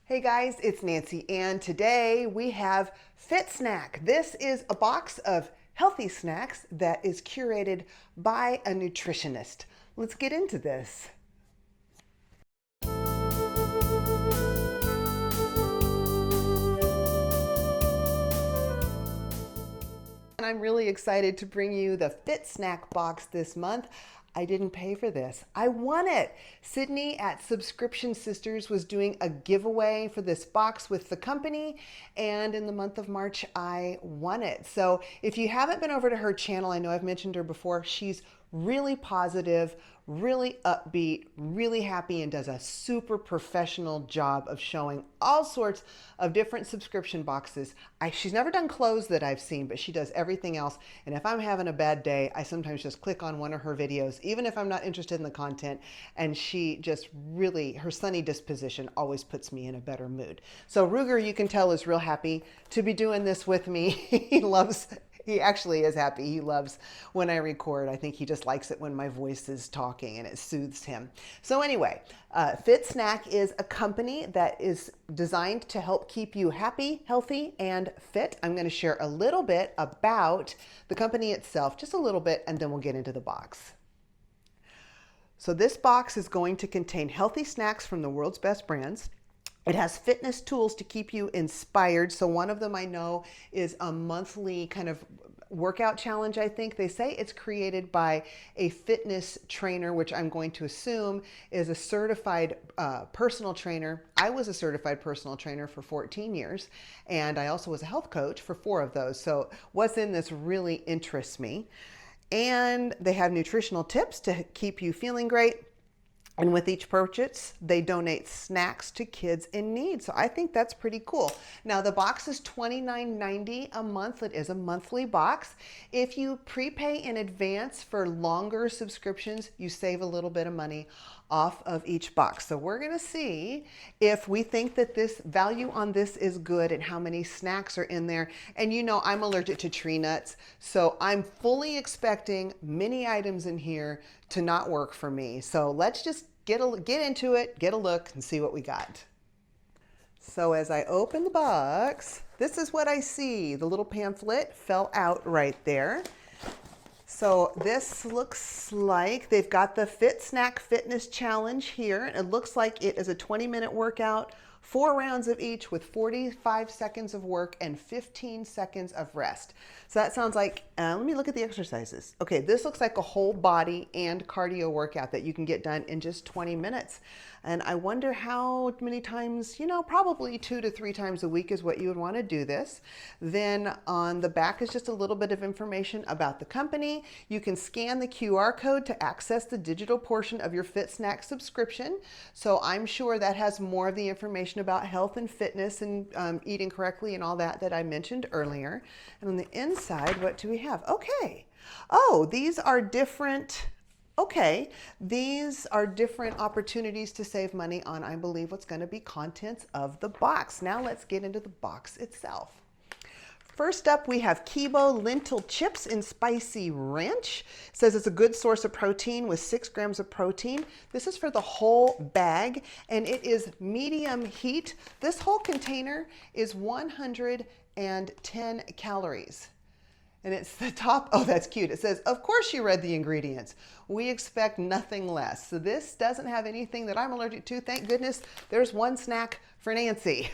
Hey guys, it's Nancy, and today we have Fit Snack. This is a box of healthy snacks that is curated by a nutritionist. Let's get into this. And I'm really excited to bring you the Fit Snack box this month. I didn't pay for this. I won it. Sydney at Subscription Sisters was doing a giveaway for this box with the company, and in the month of March, I won it. So if you haven't been over to her channel, I know I've mentioned her before, she's really positive, really upbeat, really happy, and does a super professional job of showing all sorts of different subscription boxes. She's never done clothes that I've seen, but she does everything else. And if I'm having a bad day, I sometimes just click on one of her videos, even if I'm not interested in the content. And she just really, her sunny disposition always puts me in a better mood. So Ruger, you can tell, is real happy to be doing this with me. He actually is happy. He loves when I record. I think he just likes it when my voice is talking and it soothes him. So anyway, Fit Snack is a company that is designed to help keep you happy, healthy, and fit. I'm going to share a little bit about the company itself, just a little bit, and then we'll get into the box. So this box is going to contain healthy snacks from the world's best brands. It has fitness tools to keep you inspired. So one of them I know is a monthly kind of workout challenge, I think. They say it's created by a fitness trainer, which I'm going to assume is a certified personal trainer. I was a certified personal trainer for 14 years, and I also was a health coach for 4 of those. So what's in this really interests me. And they have nutritional tips to keep you feeling great. And with each purchase, they donate snacks to kids in need. So I think that's pretty cool. Now the box is $29.90 a month. It is a monthly box. If you prepay in advance for longer subscriptions, you save a little bit of money off of each box. So we're gonna see if we think that this value on this is good and how many snacks are in there. And you know, I'm allergic to tree nuts, so I'm fully expecting many items in here to not work for me. So let's just get into it, get a look, and see what we got. So as I open the box, this is what I see. The little pamphlet fell out right there. So this looks like they've got the Fit Snack Fitness Challenge here. It looks like it is a 20-minute workout, 4 rounds of each with 45 seconds of work and 15 seconds of rest. So that sounds like, let me look at the exercises. Okay, this looks like a whole body and cardio workout that you can get done in just 20 minutes. And I wonder how many times, you know, probably 2 to 3 times a week is what you would want to do this. Then on the back is just a little bit of information about the company. You can scan the QR code to access the digital portion of your Fit Snack subscription. So I'm sure that has more of the information about health and fitness and eating correctly and all that I mentioned earlier. And on the inside, what do we have? Okay. Oh, these are different. Okay, these are different opportunities to save money on, I believe, what's going to be contents of the box. Now let's get into the box itself. First up, we have Kibo lentil chips in spicy ranch. It says it's a good source of protein with 6 grams of protein. This is for the whole bag, and it is medium heat. This whole container is 110 calories. And it's the top, oh, that's cute. It says, of course you read the ingredients. We expect nothing less. So this doesn't have anything that I'm allergic to. Thank goodness there's one snack for Nancy.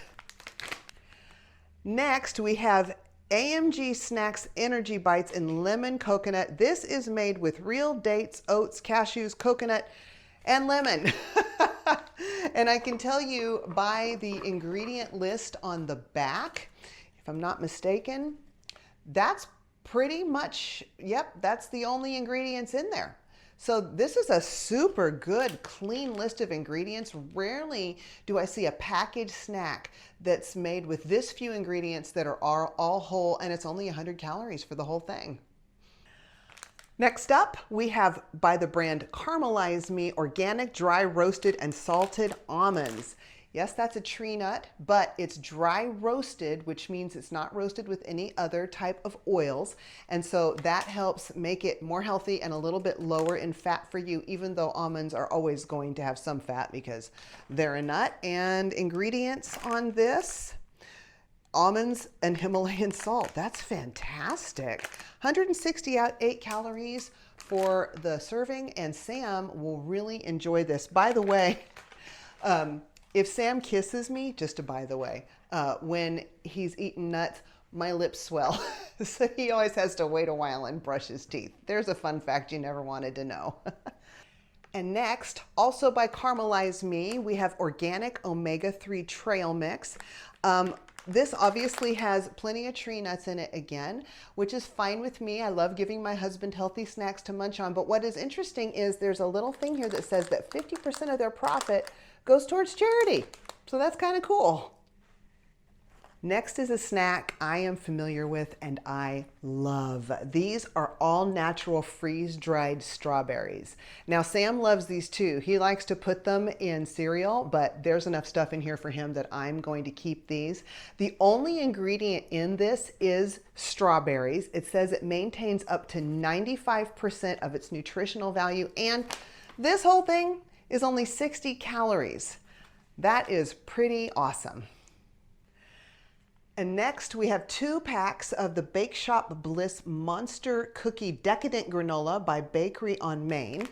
Next, we have AMG Snacks Energy Bites in lemon coconut. This is made with real dates, oats, cashews, coconut, and lemon. And I can tell you by the ingredient list on the back, if I'm not mistaken, that's pretty much, yep, that's the only ingredients in there. So this is a super good, clean list of ingredients. Rarely do I see a packaged snack that's made with this few ingredients that are all whole, and it's only 100 calories for the whole thing. Next up, we have by the brand Caramelize Me organic, dry roasted, and salted almonds. Yes, that's a tree nut, but it's dry roasted, which means it's not roasted with any other type of oils. And so that helps make it more healthy and a little bit lower in fat for you, even though almonds are always going to have some fat because they're a nut. And ingredients on this: almonds and Himalayan salt. That's fantastic. 168 calories for the serving, and Sam will really enjoy this. By the way, if Sam kisses me, just a by the way, when he's eating nuts, my lips swell. So he always has to wait a while and brush his teeth. There's a fun fact you never wanted to know. And next, also by Caramelize Me, we have organic omega-3 trail mix. This obviously has plenty of tree nuts in it again, which is fine with me. I love giving my husband healthy snacks to munch on. But what is interesting is there's a little thing here that says that 50% of their profit goes towards charity. So that's kind of cool. Next is a snack I am familiar with and I love. These are all natural freeze-dried strawberries. Now Sam loves these too. He likes to put them in cereal, but there's enough stuff in here for him that I'm going to keep these. The only ingredient in this is strawberries. It says it maintains up to 95% of its nutritional value, and this whole thing is only 60 calories. That is pretty awesome. And next we have 2 packs of the Bake Shop Bliss Monster Cookie Decadent Granola by Bakery on Main.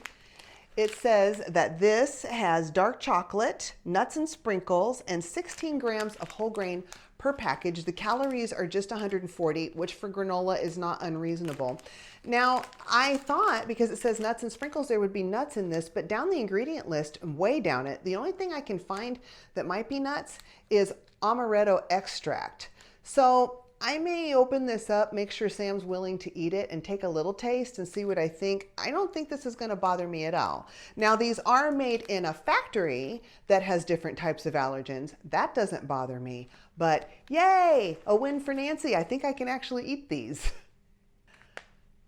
It says that this has dark chocolate, nuts and sprinkles, and 16 grams of whole grain per package. The calories are just 140, which for granola is not unreasonable. Now, I thought because it says nuts and sprinkles, there would be nuts in this, but down the ingredient list, way down it, the only thing I can find that might be nuts is amaretto extract. So I may open this up, make sure Sam's willing to eat it, and take a little taste and see what I think. I don't think this is going to bother me at all. Now, these are made in a factory that has different types of allergens. That doesn't bother me, but yay, a win for Nancy. I think I can actually eat these.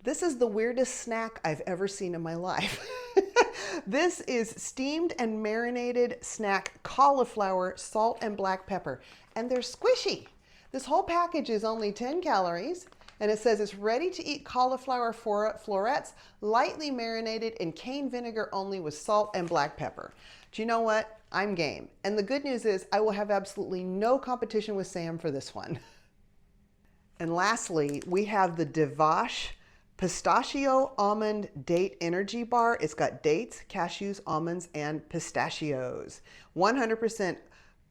This is the weirdest snack I've ever seen in my life. This is steamed and marinated snack cauliflower, salt and black pepper, and they're squishy. This whole package is only 10 calories, and it says it's ready to eat cauliflower florets, lightly marinated in cane vinegar only with salt and black pepper. Do you know what? I'm game. And the good news is I will have absolutely no competition with Sam for this one. And lastly, we have the Devash Pistachio Almond Date Energy Bar. It's got dates, cashews, almonds, and pistachios. 100%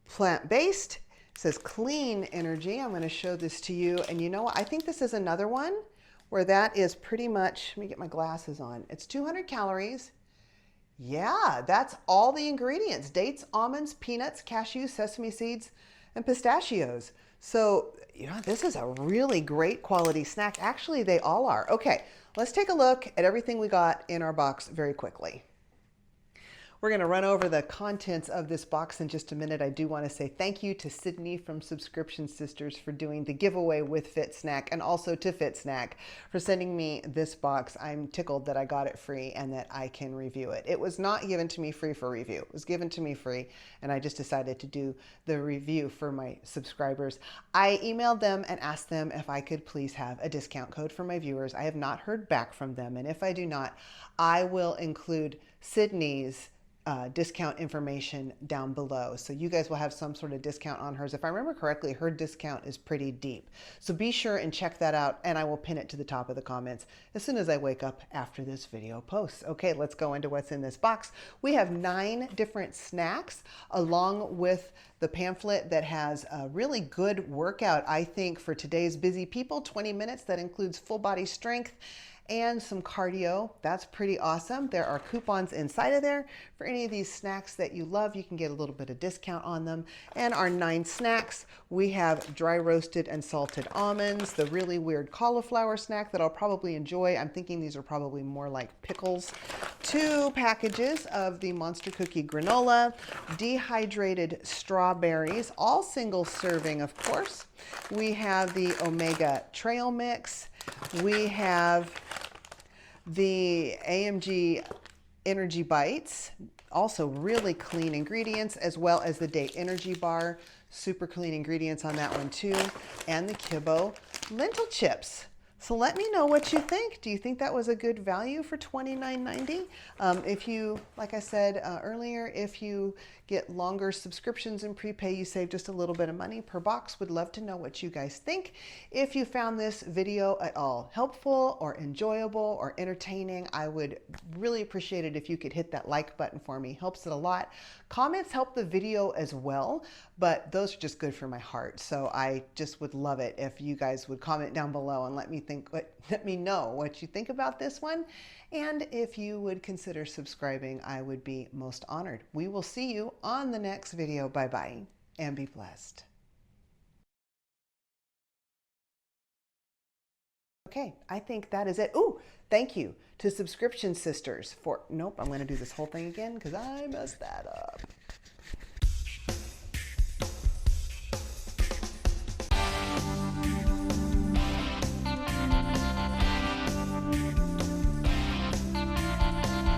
plant-based. It says clean energy. I'm going to show this to you. And you know what? I think this is another one where that is pretty much, let me get my glasses on. It's 200 calories. Yeah, that's all the ingredients: dates, almonds, peanuts, cashews, sesame seeds, and pistachios. So, you know, this is a really great quality snack. Actually, they all are. Okay, let's take a look at everything we got in our box very quickly. We're going to run over the contents of this box in just a minute. I do want to say thank you to Sydney from Subscription Sisters for doing the giveaway with Fit Snack, and also to Fit Snack for sending me this box. I'm tickled that I got it free and that I can review it. It was not given to me free for review. It was given to me free, and I just decided to do the review for my subscribers. I emailed them and asked them if I could please have a discount code for my viewers. I have not heard back from them, and if I do not, I will include Sydney's discount information down below. So you guys will have some sort of discount on hers. If I remember correctly, her discount is pretty deep. So be sure and check that out, and I will pin it to the top of the comments as soon as I wake up after this video posts. Okay, let's go into what's in this box. We have 9 different snacks along with the pamphlet that has a really good workout, I think, for today's busy people. 20 minutes that includes full body strength and some cardio. That's pretty awesome. There are coupons inside of there for any of these snacks that you love. You can get a little bit of discount on them. And our 9 snacks, we have dry roasted and salted almonds, the really weird cauliflower snack that I'll probably enjoy. I'm thinking these are probably more like pickles. 2 packages of the Monster Cookie Granola, dehydrated strawberries, all single serving, of course. We have the Omega Trail Mix. We have the AMG Energy Bites, Also really clean ingredients, as well as the Date Energy Bar. Super clean ingredients on that one too. And the Kibbo lentil chips. So let me know what you think. Do you think that was a good value for $29.90? If you, like I said earlier, if you get longer subscriptions and prepay, you save just a little bit of money per box. Would love to know what you guys think. If you found this video at all helpful or enjoyable or entertaining, I would really appreciate it if you could hit that like button for me. Helps it a lot. Comments help the video as well, but those are just good for my heart. So I just would love it if you guys would comment down below and let me know what you think about this one. And if you would consider subscribing, I would be most honored. We will see you on the next video. Bye-bye and be blessed. Okay, I think that is it. Ooh, thank you to Subscription Sisters for, nope, I'm going to do this whole thing again because I messed that up.